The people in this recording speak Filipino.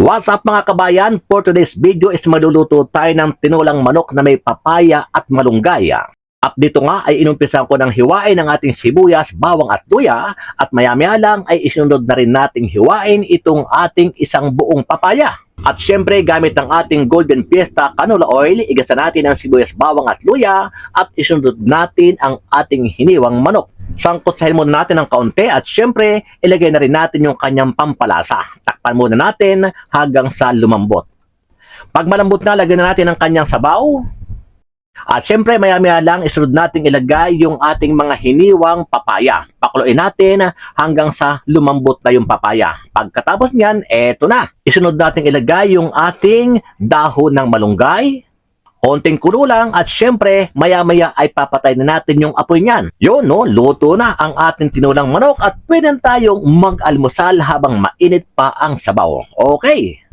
What's up mga kabayan? For today's video is maluluto tayo ng tinulang manok na may papaya at malunggay. At dito nga ay inumpisan ko ng hiwain ng ating sibuyas, bawang at luya at maya-maya lang ay isunod na rin nating hiwain itong ating isang buong papaya. At syempre gamit ang ating Golden Fiesta canola oil, igasa natin ang sibuyas, bawang at luya at isunod natin ang ating hiniwang manok. Sangkotsahin muna natin ng kaunti at syempre ilagay na rin natin yung kanyang pampalasa. Takpan muna natin hanggang sa lumambot. Pag malambot na, lagyan na natin ang kanyang sabaw. At syempre maya-maya lang isunod natin ilagay yung ating mga hiniwang papaya. Pakuluin natin hanggang sa lumambot na yung papaya. Pagkatapos niyan, eto na. Isunod natin ilagay yung ating dahon ng malunggay. Konting kulo lang at syempre maya-maya ay papatay na natin yung apoy niyan. Yun no, luto na ang ating tinulang manok at pwede tayong mag-almusal habang mainit pa ang sabaw. Okay.